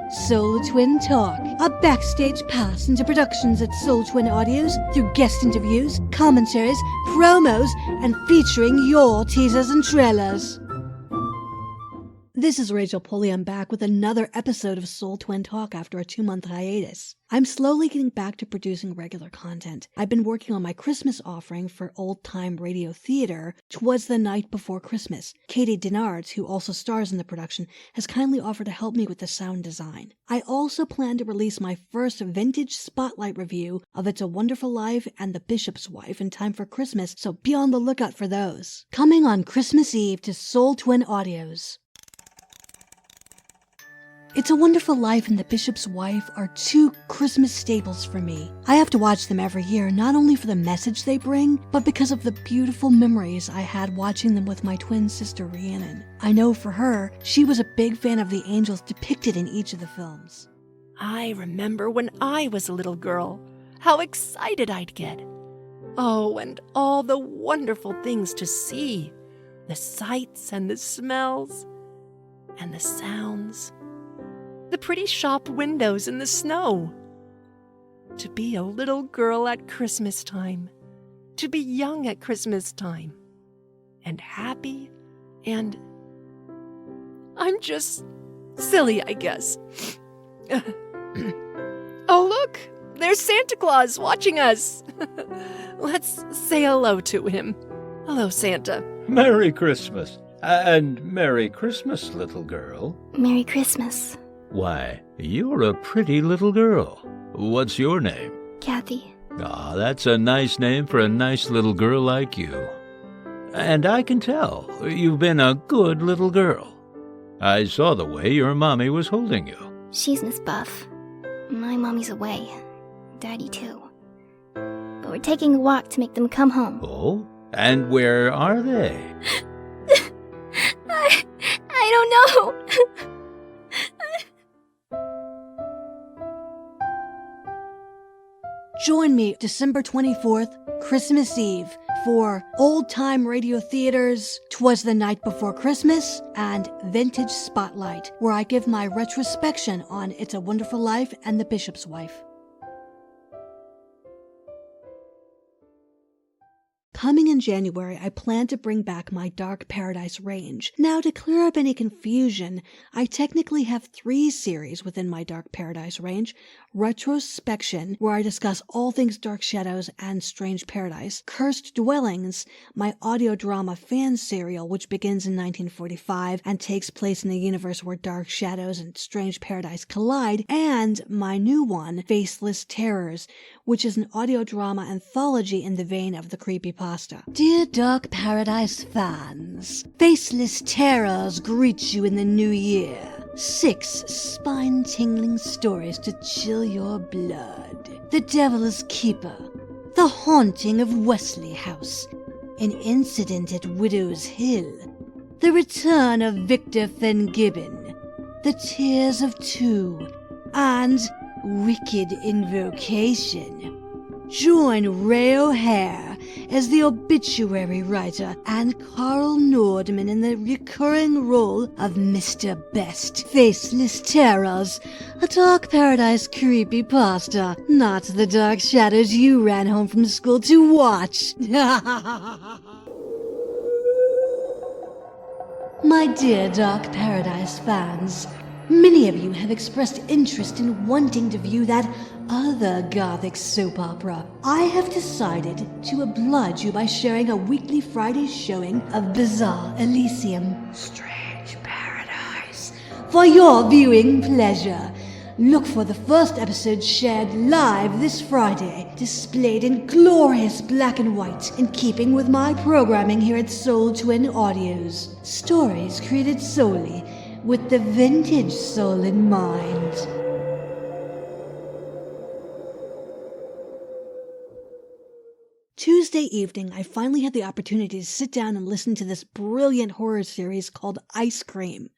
Soul Twin Talk, a backstage pass into productions at Soul Twin Audios through guest interviews, commentaries, promos, and featuring your teasers and trailers. This is Rachel Pulley. I'm back with another episode of Soul Twin Talk after a 2-month hiatus. I'm slowly getting back to producing regular content. I've been working on my Christmas offering for old-time radio theater, 'Twas the Night Before Christmas. Katie Denards, who also stars in the production, has kindly offered to help me with the sound design. I also plan to release my first vintage spotlight review of It's a Wonderful Life and The Bishop's Wife in time for Christmas, so be on the lookout for those. Coming on Christmas Eve to Soul Twin Audios. It's a Wonderful Life and The Bishop's Wife are two Christmas staples for me. I have to watch them every year, not only for the message they bring, but because of the beautiful memories I had watching them with my twin sister Rhiannon. I know for her, she was a big fan of the angels depicted in each of the films. I remember when I was a little girl, how excited I'd get. Oh, and all the wonderful things to see. The sights and the smells and the sounds. The pretty shop windows in the snow. To be a little girl at Christmas time. To be young at Christmas time. And happy and... I'm just silly, I guess. Oh, look! There's Santa Claus watching us! Let's say hello to him. Hello, Santa. Merry Christmas. And Merry Christmas, little girl. Merry Christmas. Why, you're a pretty little girl. What's your name? Kathy. Ah, that's a nice name for a nice little girl like you. And I can tell you've been a good little girl. I saw the way your mommy was holding you. She's Miss Buff. My mommy's away. Daddy too. But we're taking a walk to make them come home. Oh? And where are they? I don't know. Join me December 24th, Christmas Eve, for Old Time Radio Theater's 'Twas the Night Before Christmas and Vintage Spotlight, where I give my retrospection on It's a Wonderful Life and The Bishop's Wife. Coming in January, I plan to bring back my Dark Paradise range. Now, to clear up any confusion, I technically have 3 series within my Dark Paradise range. Retrospection, where I discuss all things Dark Shadows and Strange Paradise. Cursed Dwellings, my audio drama fan serial, which begins in 1945 and takes place in a universe where Dark Shadows and Strange Paradise collide. And my new one, Faceless Terrors, which is an audio drama anthology in the vein of the creepypasta. Dear Dark Paradise fans, Faceless Terrors greet you in the new year. 6 spine-tingling stories to chill your blood. The Devil's Keeper, The Haunting of Wesley House, An Incident at Widow's Hill, The Return of Victor Fengibbon, The Tears of Two, and Wicked Invocation. Join Ray O'Hare as the obituary writer and Carl Nordman in the recurring role of Mr. Best. Faceless Terrors, a Dark Paradise creepypasta, not the dark shadows you ran home from school to watch. My dear Dark Paradise fans, many of you have expressed interest in wanting to view that other gothic soap opera. I have decided to oblige you by sharing a weekly Friday showing of Bizarre Elysium, Strange Paradise, for your viewing pleasure. Look for the first episode shared live this Friday, displayed in glorious black and white, in keeping with my programming here at Soul Twin Audios. Stories created solely with the vintage soul in mind. Tuesday evening, I finally had the opportunity to sit down and listen to this brilliant horror series called Ice Cream.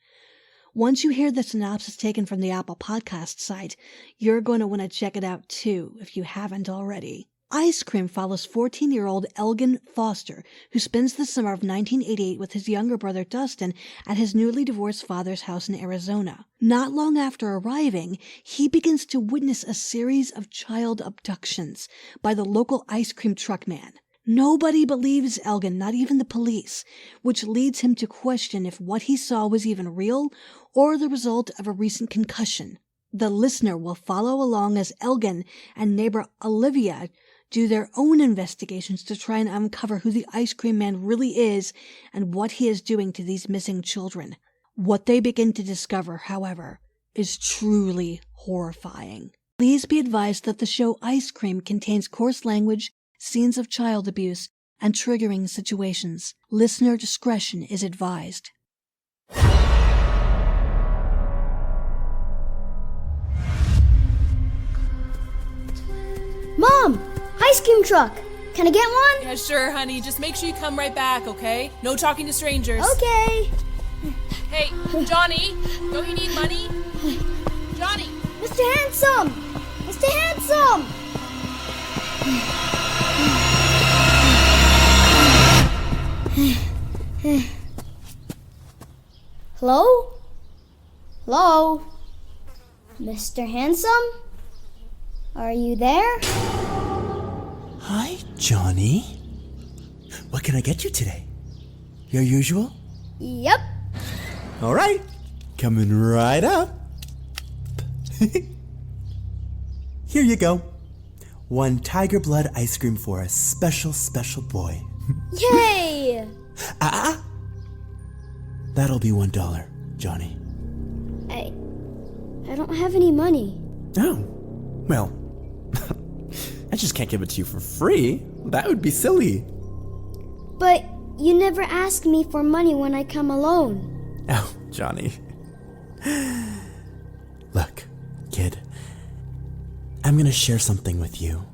Once you hear the synopsis taken from the Apple Podcast site, you're going to want to check it out too, if you haven't already. Ice Cream follows 14-year-old Elgin Foster, who spends the summer of 1988 with his younger brother Dustin at his newly divorced father's house in Arizona. Not long after arriving, he begins to witness a series of child abductions by the local ice cream truck man. Nobody believes Elgin, not even the police, which leads him to question if what he saw was even real or the result of a recent concussion. The listener will follow along as Elgin and neighbor Olivia do their own investigations to try and uncover who the ice cream man really is and what he is doing to these missing children. What they begin to discover, however, is truly horrifying. Please be advised that the show Ice Cream contains coarse language, scenes of child abuse, and triggering situations. Listener discretion is advised. Mom! Ice cream truck! Can I get one? Yeah, sure, honey. Just make sure you come right back, okay? No talking to strangers. Okay. Hey, Johnny, don't you need money? Johnny! Mr. Handsome! Mr. Handsome! Hello? Hello? Mr. Handsome? Are you there? Hi, Johnny. What can I get you today? Your usual? Yep. All right. Coming right up. Here you go. 1 tiger blood ice cream for a special, special boy. Yay! That'll be $1, Johnny. I don't have any money. Oh, well, I just can't give it to you for free. That would be silly. But you never ask me for money when I come alone. Oh, Johnny. Look, kid, I'm gonna share something with you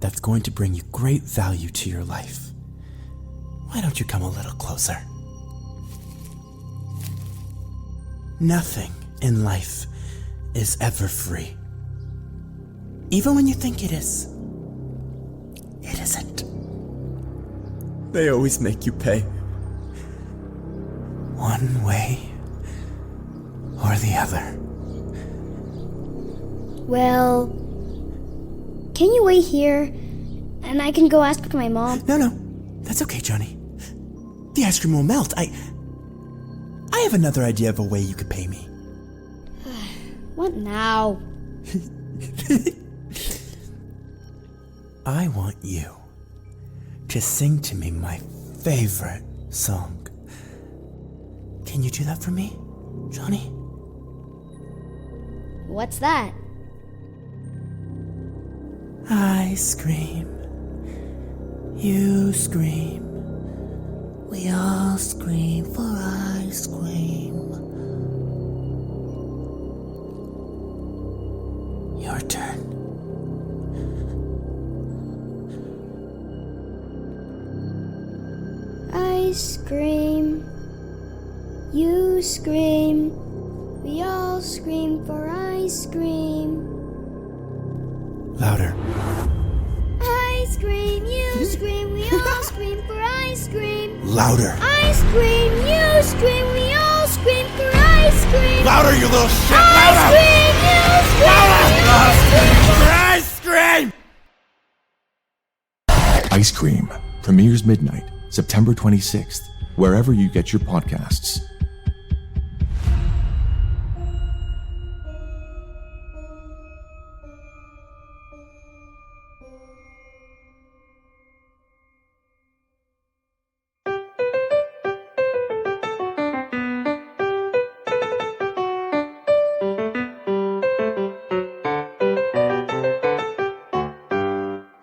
that's going to bring you great value to your life. Why don't you come a little closer? Nothing in life is ever free. Even when you think it is, it isn't. They always make you pay. One way or the other. Well, can you wait here and I can go ask my mom? No, that's okay, Johnny. The ice cream will melt. I have another idea of a way you could pay me. What now? I want you to sing to me my favorite song. Can you do that for me, Johnny? What's that? I scream, you scream, we all scream for ice cream. Your turn. I scream, you scream, we all scream for ice cream. Louder. I scream, you scream, we all scream for ice cream. Louder. I scream, you scream, we all scream for ice cream. Louder, you little shit! I scream, you scream, we all scream for Ice cream! Ice Cream premieres midnight, September 26th, wherever you get your podcasts.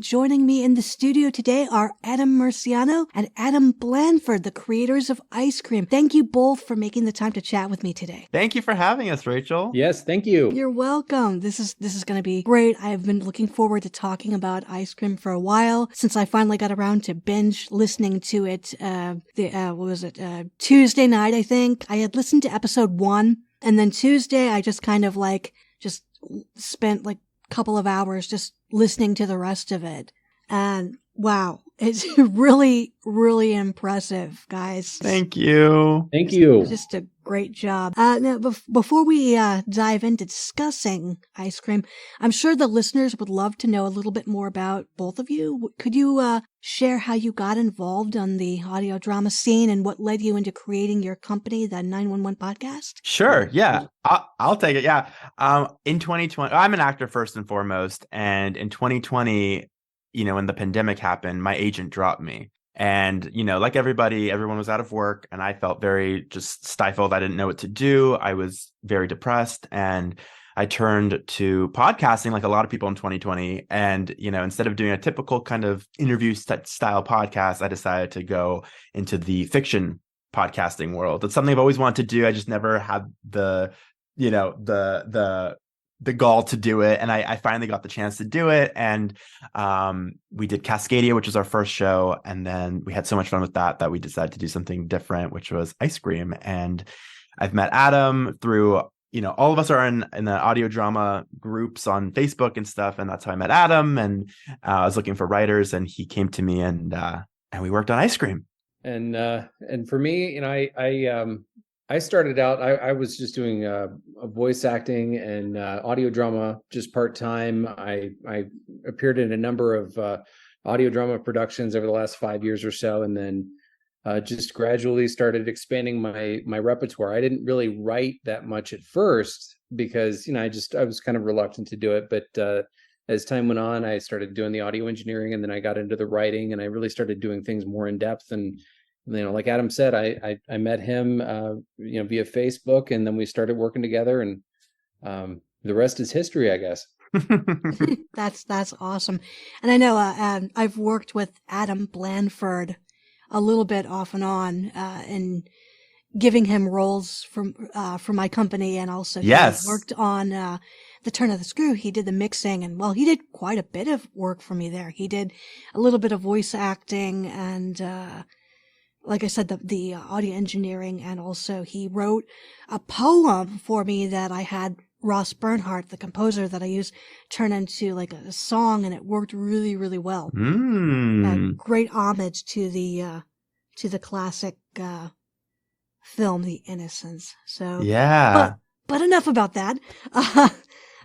Joining me in the studio today are Adam Murciano and Adam Blanford, the creators of Ice Cream. Thank you both for making the time to chat with me today. Thank you for having us, Rachel. Yes, thank you. You're welcome. This is going to be great. I've been looking forward to talking about Ice Cream for a while since I finally got around to binge listening to it. Tuesday night, I think. I had listened to episode 1, and then Tuesday I just kind of just spent a couple of hours just listening to the rest of it. And wow, it's really, really impressive, guys. Thank you. Thank you. Just a great job. Now, before we dive into discussing ice cream, I'm sure the listeners would love to know a little bit more about both of you. Could you share how you got involved on the audio drama scene and what led you into creating your company, the 911 podcast? Sure. Yeah. I'll take it. Yeah. In 2020, I'm an actor first and foremost. And in 2020, when the pandemic happened, my agent dropped me. And, like everybody, everyone was out of work and I felt very just stifled. I didn't know what to do. I was very depressed and I turned to podcasting like a lot of people in 2020. And, instead of doing a typical kind of interview style podcast, I decided to go into the fiction podcasting world. It's something I've always wanted to do. I just never had the gall to do it. And I finally got the chance to do it. And we did Cascadia, which was our first show. And then we had so much fun with that we decided to do something different, which was ice cream. And I've met Adam through, all of us are in the audio drama groups on Facebook and stuff. And that's how I met Adam. And I was looking for writers and he came to me and we worked on ice cream. And for me, I started out, I was just doing a voice acting and audio drama just part-time. I appeared in a number of audio drama productions over the last 5 years or so, and then just gradually started expanding my repertoire. I didn't really write that much at first because, I was kind of reluctant to do it. But as time went on, I started doing the audio engineering and then I got into the writing and I really started doing things more in depth. And like Adam said, I met him, via Facebook, and then we started working together, and the rest is history, I guess. That's awesome. And I know I've worked with Adam Blanford a little bit off and on, in giving him roles for my company, and also he worked on The Turn of the Screw. He did the mixing, and he did quite a bit of work for me there. He did a little bit of voice acting and. Like I said, the audio engineering, and also he wrote a poem for me that I had Ross Bernhardt, the composer that I used, turn into like a song, and it worked really, really well. Great homage to the classic film, The Innocents. So yeah, but enough about that.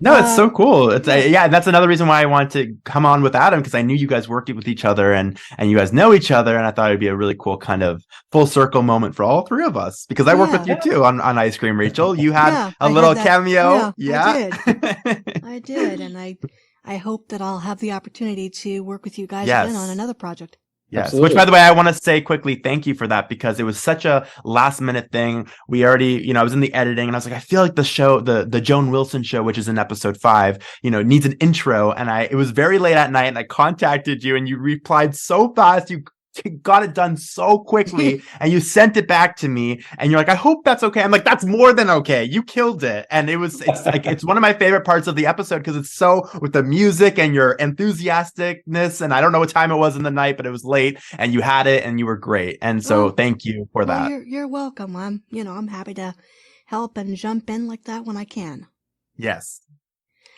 No, it's so cool. It's that's another reason why I wanted to come on with Adam, because I knew you guys worked with each other and you guys know each other, and I thought it'd be a really cool kind of full circle moment for all three of us, because I worked with you too on Ice Cream, Rachel. You had a little cameo. Yeah, I did, and I hope that I'll have the opportunity to work with you guys again on another project. Yes. Absolutely. Which, by the way, I want to say quickly, thank you for that, because it was such a last minute thing. We already, I was in the editing and I was like, I feel like the show, the Joan Wilson show, which is in episode 5, needs an intro. And it was very late at night and I contacted you and you replied so fast. You got it done so quickly and you sent it back to me and you're like, I hope that's okay. I'm like, that's more than okay. You killed it. And it's one of my favorite parts of the episode, because it's so with the music and your enthusiasticness. And I don't know what time it was in the night, but it was late and you had it and you were great. And so thank you for that. You're welcome. I'm happy to help and jump in like that when I can. Yes.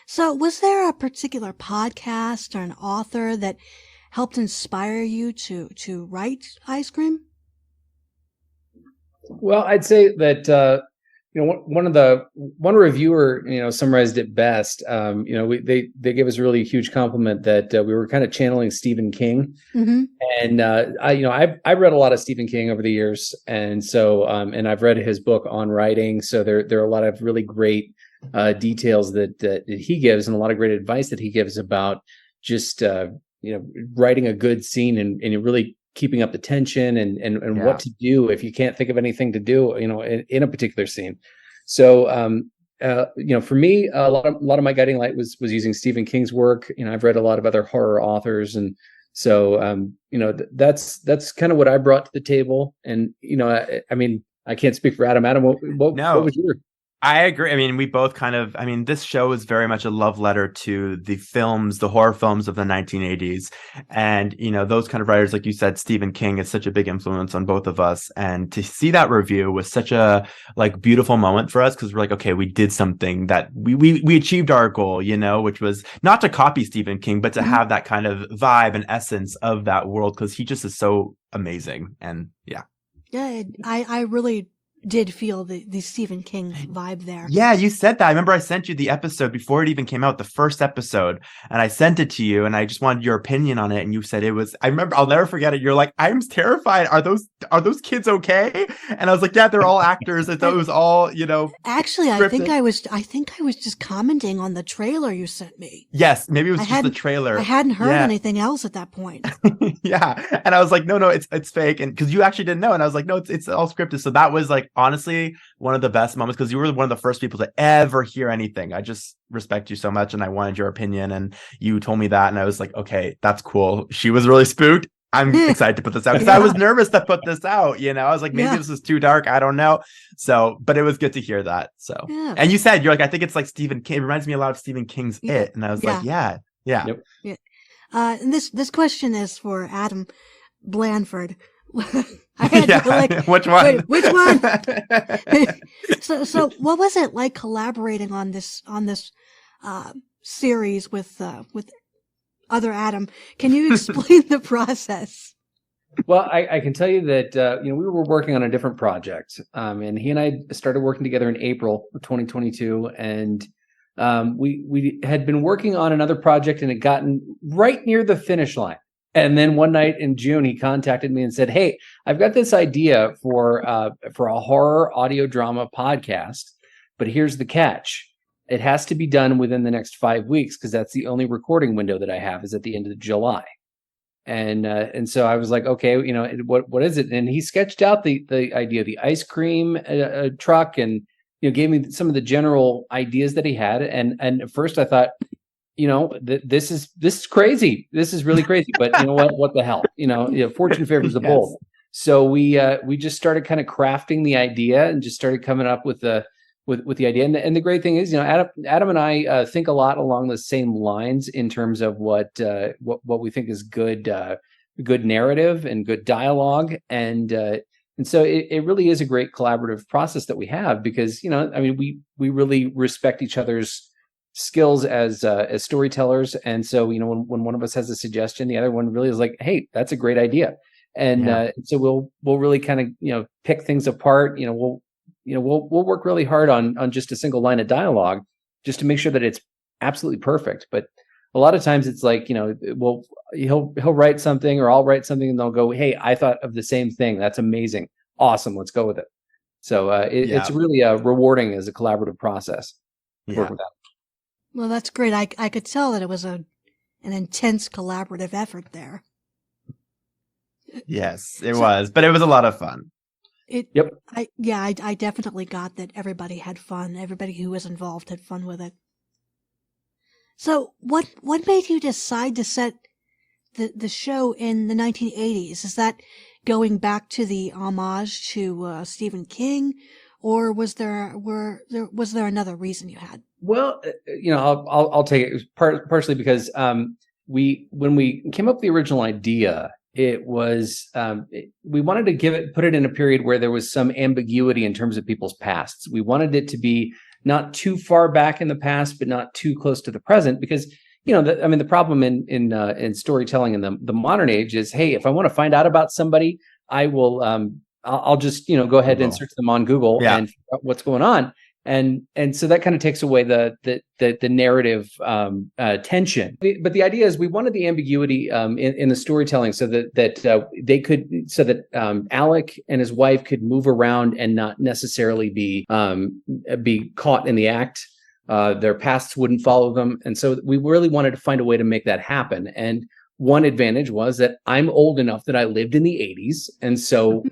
So was there a particular podcast or an author that helped inspire you to write Ice Cream? Well, I'd say that one reviewer summarized it best. They gave us a really huge compliment that we were kind of channeling Stephen King. Mm-hmm. And I've read a lot of Stephen King over the years, and so and I've read his book on writing. So there are a lot of really great details that he gives, and a lot of great advice that he gives about just writing a good scene and really keeping up the tension and what to do if you can't think of anything to do, in a particular scene. So, for me, a lot of my guiding light was using Stephen King's work. I've read a lot of other horror authors, and so, that's kind of what I brought to the table. And, I can't speak for Adam. Adam, what was your? I agree. I mean, we both kind of, I mean, this show is very much a love letter to the films, the horror films of the 1980s. And, you know, those kind of writers, like you said, Stephen King is such a big influence on both of us. And to see that review was such a like beautiful moment for us because we're like, okay, we did something that we achieved our goal, you know, which was not to copy Stephen King, but to have that kind of vibe and essence of that world because he just is so amazing. And yeah. Yeah, I really did feel the Stephen King vibe there. Yeah, you said that. I remember I sent you the episode before it even came out, the first episode, and I sent it to you and I just wanted your opinion on it. And you said it was, I remember, I'll never forget it. You're like, I'm terrified. Are those kids okay? And I was like, yeah, they're all actors. I thought it was all, you know. Actually, scripted. I think I was just commenting on the trailer you sent me. Yes, maybe it was just the trailer. I hadn't heard anything else at that point. Yeah. And I was like, no, it's fake. And because you actually didn't know. And I was like, no, it's all scripted. So that was like, honestly, one of the best moments because you were one of the first people to ever hear anything. I just respect you so much and I wanted your opinion and you told me that and I was like, okay, that's cool. She was really spooked. I'm excited to put this out because I was nervous to put this out. You know, I was like, maybe this is too dark. I don't know. So, but it was good to hear that. So, and you said, you're like, I think it's like Stephen King. It reminds me a lot of Stephen King's It. And I was like, yeah. Yep. Yeah. And this question is for Adam Blanford. I had to like, which one? Wait, which one? So what was it like collaborating on this series with other Adam? Can you explain the process? Well, I can tell you that we were working on a different project, and he and I started working together in April of 2022, and we had been working on another project and had gotten right near the finish line. And then one night in June, he contacted me and said, "Hey, I've got this idea for a horror audio drama podcast, but here's the catch. It has to be done within the next 5 weeks because that's the only recording window that I have is at the end of July." And so I was like, okay, you know, what is it? And he sketched out the idea of the ice cream truck and, you know, gave me some of the general ideas that he had. And at first I thought, you know, this is crazy. This is really crazy. But you know what the hell? You know, fortune favors the bold. So we just started kind of crafting the idea and just started coming up with the idea. And the great thing is, you know, Adam and I think a lot along the same lines in terms of what we think is good narrative and good dialogue. And so it really is a great collaborative process that we have because, you know, I mean, we really respect each other's skills as storytellers. And so, you know, when one of us has a suggestion, the other one really is like, hey, that's a great idea. And so we'll really kind of, you know, pick things apart. You know, we'll work really hard on just a single line of dialogue just to make sure that it's absolutely perfect. But a lot of times it's like, you know, he'll write something or I'll write something and they'll go, hey, I thought of the same thing. That's amazing. Awesome. Let's go with it. So it's really rewarding as a collaborative process. Work with that. Well, that's great. I could tell that it was an intense collaborative effort there. Yes, it was, but it was a lot of fun. I definitely got that everybody had fun. Everybody who was involved had fun with it. So what made you decide to set the show in the 1980s? Is that going back to the homage to Stephen King, or was there another reason you had? Well, you know, I'll take it. It was partially because when we came up with the original idea, it was we wanted to put it in a period where there was some ambiguity in terms of people's pasts. We wanted it to be not too far back in the past, but not too close to the present, because you know, the problem in storytelling in the modern age is, hey, if I want to find out about somebody, I will I'll just, you know, go ahead and search them on Google and figure out what's going on. And so that kind of takes away the narrative tension. But the idea is we wanted the ambiguity in the storytelling so that Alec and his wife could move around and not necessarily be caught in the act. Their pasts wouldn't follow them. And so we really wanted to find a way to make that happen. And one advantage was that I'm old enough that I lived in the 80s. And so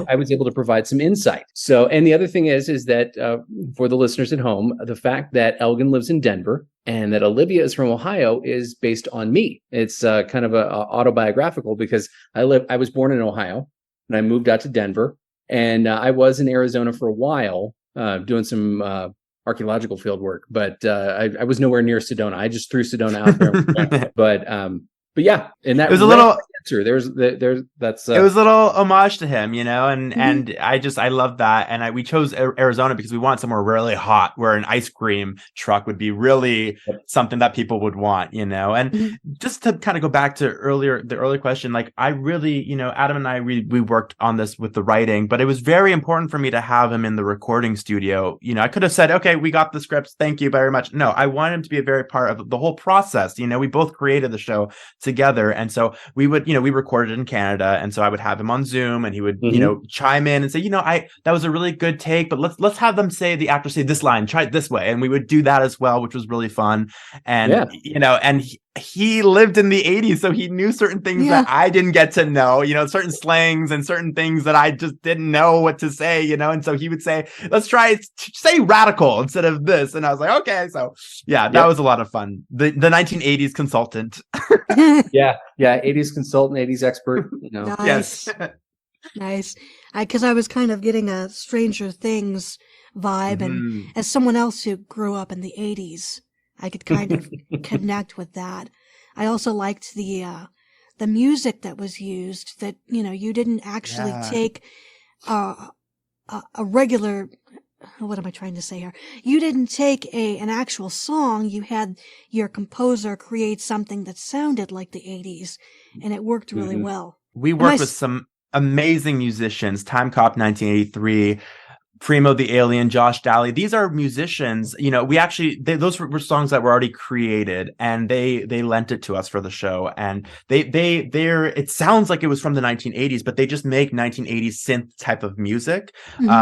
I was able to provide some insight. So, and the other thing is that for the listeners at home, the fact that Elgin lives in Denver and that Olivia is from Ohio is based on me. It's kind of a autobiographical because I was born in Ohio and I moved out to Denver, and I was in Arizona for a while doing some archaeological field work, but I was nowhere near Sedona. I just threw Sedona out there. But yeah, and that it was a little answer. That's it was a little homage to him, and I love that. And we chose Arizona because we want somewhere really hot where an ice cream truck would be really something that people would want, and just to kind of go back to the earlier question, like I really, Adam and I, we worked on this with the writing, but it was very important for me to have him in the recording studio. I could have said, okay, we got the scripts. Thank you very much. No, I want him to be a very part of the whole process. We both created the show together. And so we would, we recorded in Canada. And so I would have him on Zoom and he would, chime in and say, that was a really good take, but let's have them the actor say this line, try it this way. And we would do that as well, which was really fun. And, and he lived in the 80s, so he knew certain things that I didn't get to know, certain slangs and certain things that I just didn't know what to say, and so he would say, let's try say radical instead of this. And I was like, okay. So that was a lot of fun. The 1980s consultant. yeah. 80s consultant, 80s expert, Nice. Yes. Nice. Because I was kind of getting a Stranger Things vibe, and as someone else who grew up in the 80s, I could kind of connect with that. I also liked the music that was used, that, you didn't actually take a regular, what am I trying to say here? You didn't take an actual song. You had your composer create something that sounded like the 80s, and it worked really well. We worked with some amazing musicians, Time Cop 1983, Primo the Alien, Josh Daly. These are musicians, we actually, those were songs that were already created, and they lent it to us for the show. And it sounds like it was from the 1980s, but they just make 1980s synth type of music,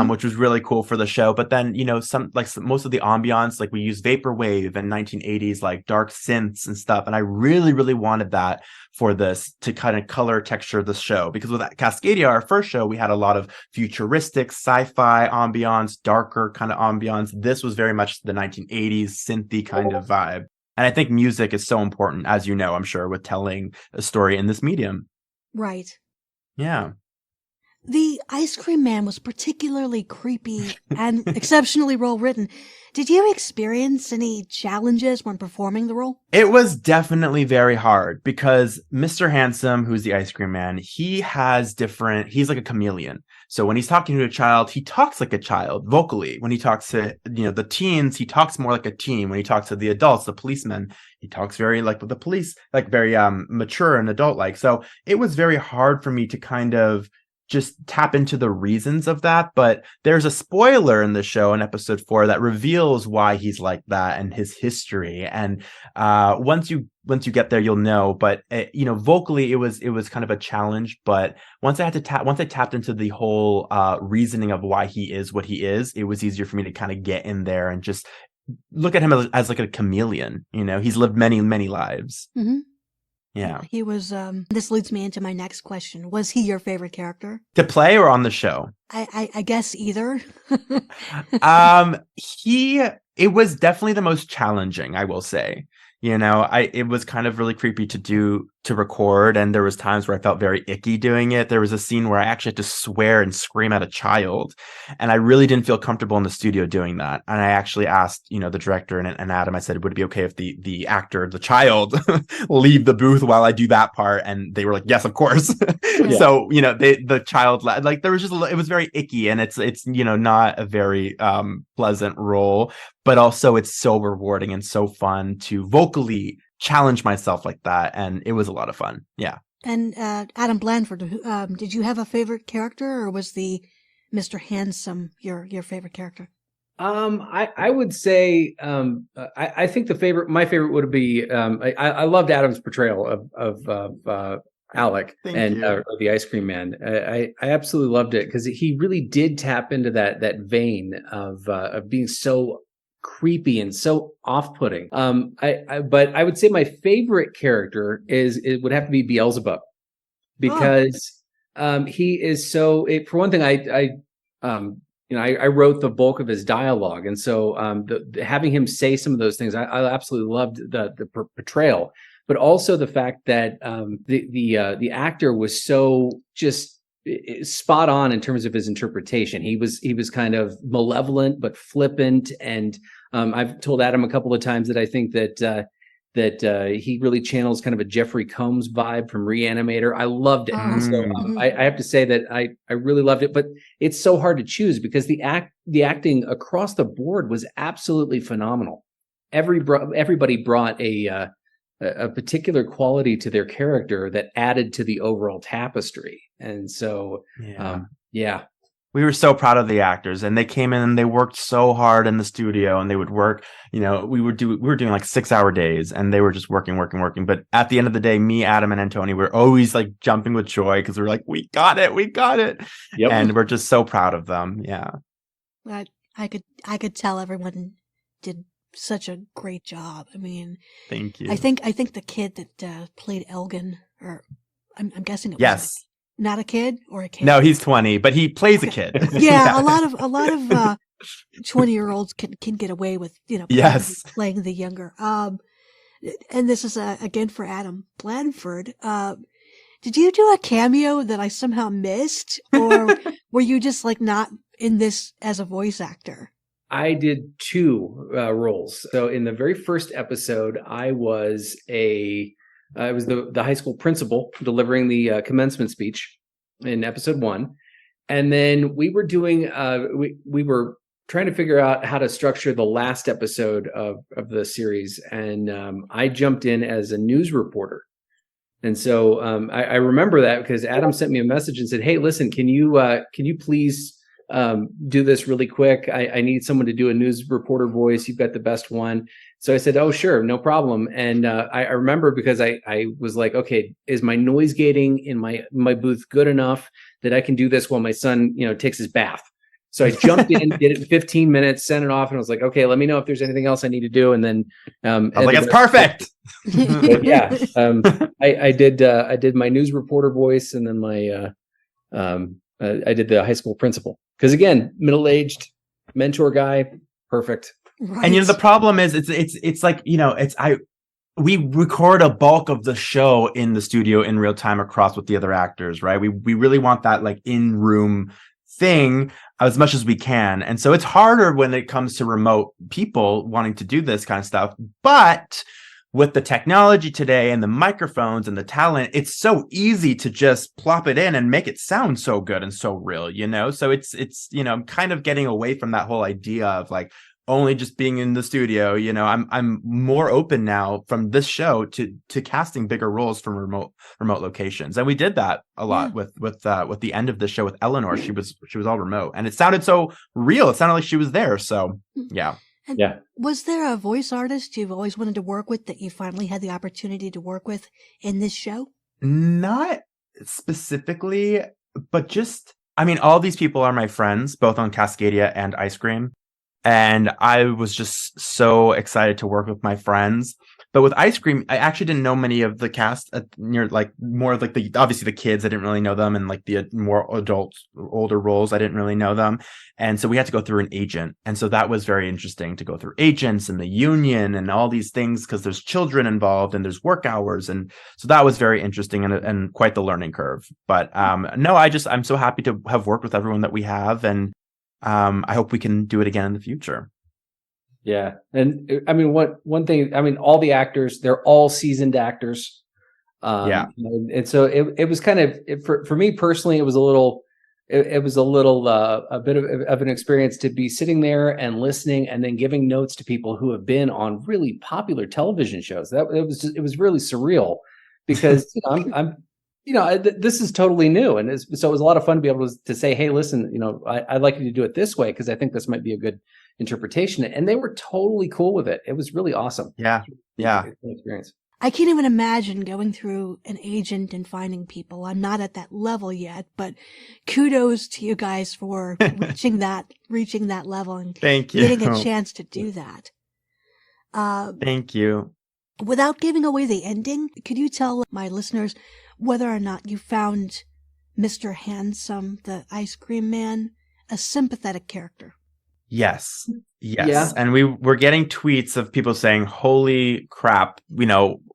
which was really cool for the show. But then, most of the ambiance, like we use vaporwave and 1980s, like dark synths and stuff. And I really, really wanted that for this to kind of color texture the show, because with Cascadia, our first show, we had a lot of futuristic sci-fi ambiance, darker kind of ambiance. This was very much the 1980s synthy kind of vibe. And I think music is so important, as I'm sure, with telling a story in this medium. Right. Yeah. The Ice Cream Man was particularly creepy and exceptionally well written. Did you experience any challenges when performing the role? It was definitely very hard because Mr. Handsome, who's the Ice Cream Man, he's like a chameleon. So when he's talking to a child, he talks like a child vocally. When he talks to, the teens, he talks more like a teen. When he talks to the adults, the policemen, he talks very like with the police, like very mature and adult-like. So it was very hard for me to kind of just tap into the reasons of that. But there's a spoiler in the show in episode 4 that reveals why he's like that and his history. And once you get there, you'll know. But vocally, it was kind of a challenge. But once I tapped into the whole reasoning of why he is what he is, it was easier for me to kind of get in there and just look at him as like a chameleon. He's lived many, many lives. Mm-hmm. Yeah. He was, this leads me into my next question. Was he your favorite character? To play or on the show? I guess either. It was definitely the most challenging, I will say. It was kind of really creepy to record, and there was times where I felt very icky doing it. There was a scene where I actually had to swear and scream at a child, and I really didn't feel comfortable in the studio doing that. And I actually asked, the director and Adam, I said, would it be okay if the actor, the child, leave the booth while I do that part? And they were like, yes, of course. Yeah. So, the child, like, there was it was very icky, and it's not a very pleasant role. But also it's so rewarding and so fun to vocally challenge myself like that. And it was a lot of fun. Yeah. And Adam Blanford, did you have a favorite character, or was the Mr. Handsome your favorite character? I would say I think my favorite would be I loved Adam's portrayal of Alec and the Ice Cream Man. I absolutely loved it because he really did tap into that vein of being so creepy and so off-putting. But I would say my favorite character would have to be Beelzebub, because he is so. For one thing, I wrote the bulk of his dialogue, and so having him say some of those things, I absolutely loved the portrayal. But also the fact that the actor was so just spot on in terms of his interpretation. He was kind of malevolent but flippant, and I've told Adam a couple of times that I think that he really channels kind of a Jeffrey Combs vibe from Reanimator. I loved it. So I have to say that I really loved it, but it's so hard to choose because the acting across the board was absolutely phenomenal. Everybody brought a particular quality to their character that added to the overall tapestry. And so, we were so proud of the actors, and they came in and they worked so hard in the studio, and they would work, we were doing like 6-hour days, and they were just working. But at the end of the day, me, Adam, and Antoni were always like jumping with joy because we were like, we got it. Yep. And we're just so proud of them. Yeah. I could tell everyone did such a great job. I mean, thank you. I think the kid that played Elgin, or I'm guessing it was not a kid or a kid. No, he's 20, but he plays a kid. Yeah, a lot of 20-year-olds can get away with playing the younger. And this is again for Adam Blanford. Did you do a cameo that I somehow missed, or were you just like not in this as a voice actor? I did 2 roles. So in the very first episode, I was the high school principal delivering the commencement speech in episode 1. And then we were doing, we were trying to figure out how to structure the last episode of the series. And I jumped in as a news reporter. And so I remember that because Adam sent me a message and said, "Hey, listen, can you please do this really quick? I need someone to do a news reporter voice. You've got the best one." So I said, "Oh, sure, no problem." And I remember because I was like, okay, is my noise gating in my booth good enough that I can do this while my son, takes his bath? So I jumped in, did it in 15 minutes, sent it off, and I was like, okay, let me know if there's anything else I need to do. And then I was like, it's perfect. I did my news reporter voice, and then I did the high school principal. Because again, middle-aged mentor guy, perfect. Right. And the problem is it's like, we record a bulk of the show in the studio in real time across with the other actors, right? We really want that like in-room thing as much as we can. And so it's harder when it comes to remote people wanting to do this kind of stuff. But with the technology today and the microphones and the talent, it's so easy to just plop it in and make it sound so good and so real, So it's I'm kind of getting away from that whole idea of like only just being in the studio. I'm more open now from this show to casting bigger roles from remote locations. And we did that a lot with the end of the show with Eleanor. She was all remote, and it sounded so real. It sounded like she was there. So yeah. And was there a voice artist you've always wanted to work with that you finally had the opportunity to work with in this show? Not specifically, but just, all these people are my friends, both on Cascadia and Ice Cream. And I was just so excited to work with my friends. But with Ice Cream, I actually didn't know many of the cast, more of like obviously the kids, I didn't really know them. And like the more adult, older roles, I didn't really know them. And so we had to go through an agent. And so that was very interesting to go through agents and the union and all these things because there's children involved and there's work hours. And so that was very interesting and quite the learning curve. But no, I'm so happy to have worked with everyone that we have. And I hope we can do it again in the future. Yeah. And one thing, all the actors, they're all seasoned actors. And so it was kind of, for me personally, it was a bit of an experience to be sitting there and listening and then giving notes to people who have been on really popular television shows. It was really surreal because this is totally new. And so it was a lot of fun to be able to say, hey, listen, I'd like you to do it this way because I think this might be a good interpretation. And they were totally cool with it. It was really awesome. Yeah. Experience. I can't even imagine going through an agent and finding people. I'm not at that level yet, but kudos to you guys for reaching that level and Thank you. Getting a chance to do that. Thank you. Without giving away the ending, could you tell my listeners whether or not you found Mr. Handsome, the ice cream man, a sympathetic character? Yes. Yeah. And we were getting tweets of people saying, holy crap,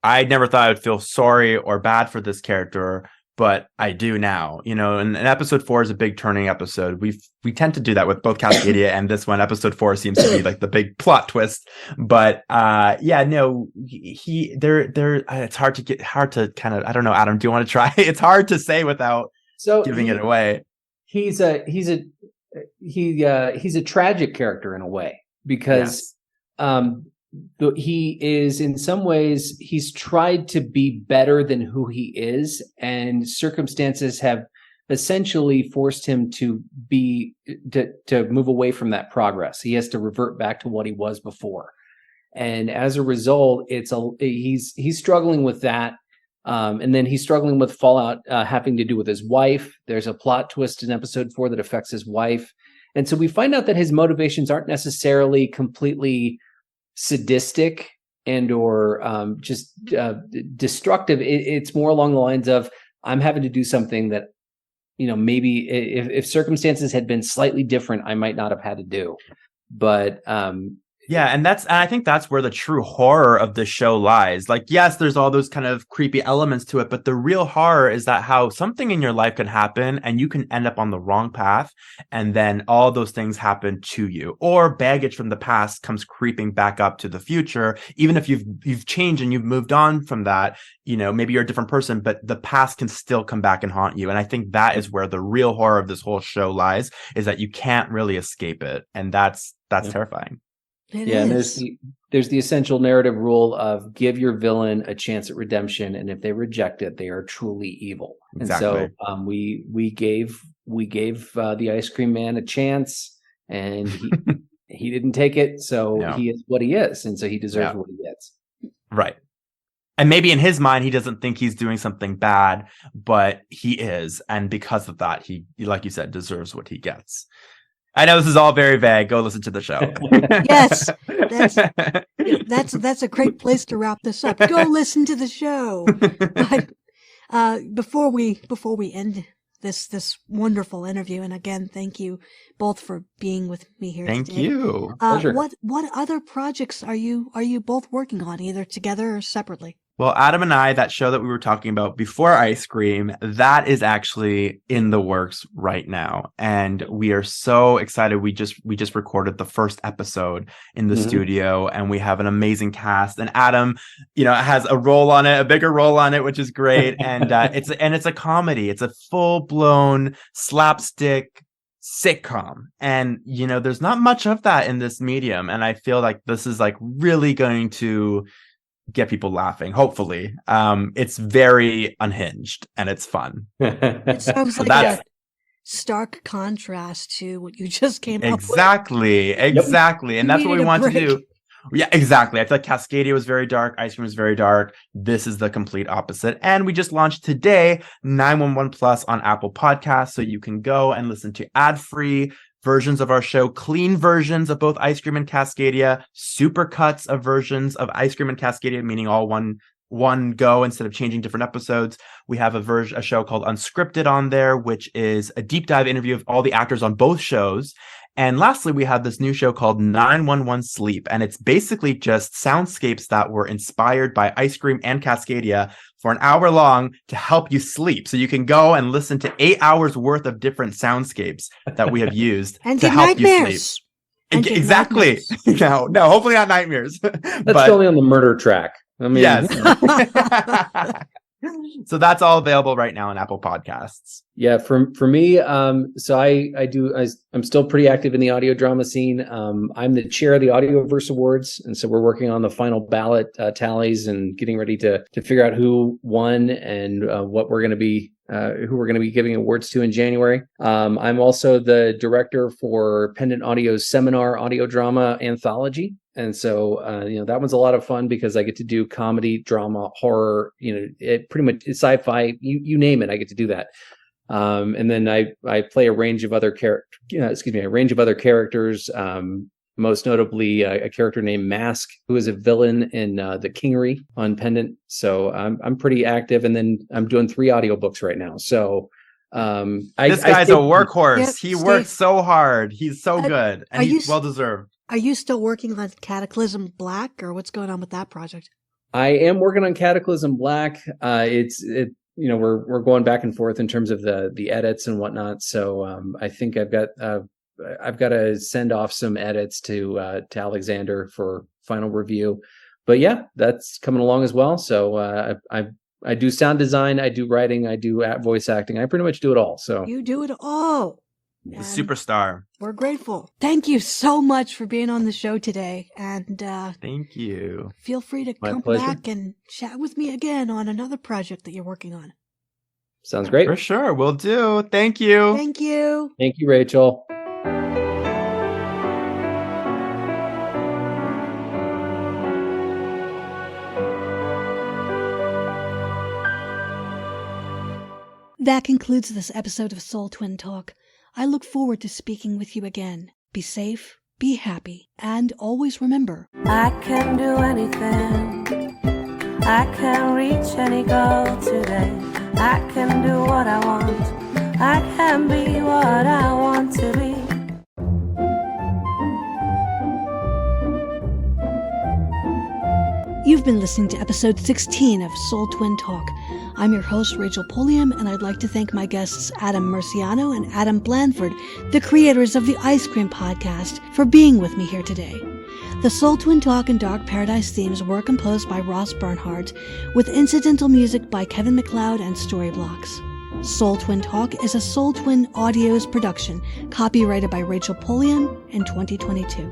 I never thought I would feel sorry or bad for this character, but I do now, and episode 4 is a big turning episode. We tend to do that with both Cascadia and this one. Episode 4 seems to be like the big plot twist, but it's hard to kind of, I don't know, Adam, do you want to try? It's hard to say without giving it away. He's a tragic character in a way, because he is, in some ways, he's tried to be better than who he is, and circumstances have essentially forced him to move away from that progress. He has to revert back to what he was before, and as a result, he's struggling with that. And then he's struggling with fallout having to do with his wife. There's a plot twist in episode 4 that affects his wife, and so we find out that his motivations aren't necessarily completely sadistic and or just destructive. It's more along the lines of, I'm having to do something that, maybe if circumstances had been slightly different, I might not have had to do. But and I think that's where the true horror of the show lies. Like, yes, there's all those kind of creepy elements to it, but the real horror is that how something in your life can happen and you can end up on the wrong path, and then all those things happen to you, or baggage from the past comes creeping back up to the future. Even if you've changed and you've moved on from that, maybe you're a different person, but the past can still come back and haunt you. And I think that is where the real horror of this whole show lies, is that you can't really escape it, and that's terrifying. And there's the essential narrative rule of give your villain a chance at redemption, and if they reject it, they are truly evil. Exactly. And so we gave the ice cream man a chance, and he didn't take it, so he is what he is, and so he deserves what he gets. Right. And maybe in his mind, he doesn't think he's doing something bad, but he is, and because of that, he, like you said, deserves what he gets. I know this is all very vague. Go listen to the show. Yes, that's a great place to wrap this up. Go listen to the show. But before we end this wonderful interview, and again, thank you both for being with me here today. Thank you. Pleasure. What other projects are you both working on, either together or separately? Well, Adam and I, that show that we were talking about before Ice Cream, that is actually in the works right now. And we are so excited. We just recorded the first episode in the studio, and we have an amazing cast. And Adam, has a role on it, a bigger role on it, which is great. And it's a comedy. It's a full-blown slapstick sitcom. And, there's not much of that in this medium. And I feel like this is like really going to get people laughing, hopefully. It's very unhinged and it's fun. It sounds like a stark contrast to what you just came up with. Exactly. And that's what we want to do. Yeah, exactly. I feel like Cascadia was very dark. Ice Cream was very dark. This is the complete opposite. And we just launched today 911 Plus on Apple Podcasts, so you can go and listen to ad-free versions of our show, clean versions of both Ice Cream and Cascadia, super cuts of versions of Ice Cream and Cascadia, meaning all one go instead of changing different episodes. We have a show called Unscripted on there, which is a deep dive interview of all the actors on both shows. And lastly, we have this new show called 911 Sleep, and it's basically just soundscapes that were inspired by Ice Cream and Cascadia for an hour long to help you sleep. So you can go and listen to 8 hours worth of different soundscapes that we have used to help you sleep. Exactly. No, hopefully not nightmares. That's only on the murder track. I mean, yes. So that's all available right now on Apple Podcasts. Yeah, for me, so I'm still pretty active in the audio drama scene. I'm the chair of the Audioverse Awards, and so we're working on the final ballot tallies and getting ready to figure out who won and what we're going to be who we're going to be giving awards to in January. I'm also the director for Pendant Audio's Seminar Audio Drama Anthology. And so, that one's a lot of fun because I get to do comedy, drama, horror, it pretty much sci-fi, you name it, I get to do that. And then I play a range of other characters, most notably a character named Mask, who is a villain in The Kingery on Pendant. So I'm pretty active, and then I'm doing 3 audiobooks right now. So this guy's a workhorse. Yep, he works so hard. He's so good, and he's well deserved. Are you still working on Cataclysm Black, or what's going on with that project? I am working on Cataclysm Black. we're going back and forth in terms of the edits and whatnot. So I think I've got to send off some edits to Alexander for final review. But yeah, that's coming along as well. So I do sound design, I do writing, I do voice acting. I pretty much do it all. So You do it all. The superstar. We're grateful. Thank you so much for being on the show today. And thank you. Feel free to come back and chat with me again on another project that you're working on. Sounds great. For sure. Will do. Thank you. Thank you. Thank you, Rachel. That concludes this episode of Soul Twin Talk. I look forward to speaking with you again. Be safe, be happy, and always remember, I can do anything. I can reach any goal today. I can do what I want. I can be what I want to be. You've been listening to episode 16 of Soul Twin Talk. I'm your host, Rachel Pulliam, and I'd like to thank my guests Adam Murciano and Adam Blanford, the creators of the Ice Cream Podcast, for being with me here today. The Soul Twin Talk and Dark Paradise themes were composed by Ross Bernhardt, with incidental music by Kevin MacLeod and Storyblocks. Soul Twin Talk is a Soul Twin Audios production, copyrighted by Rachel Pulliam in 2022.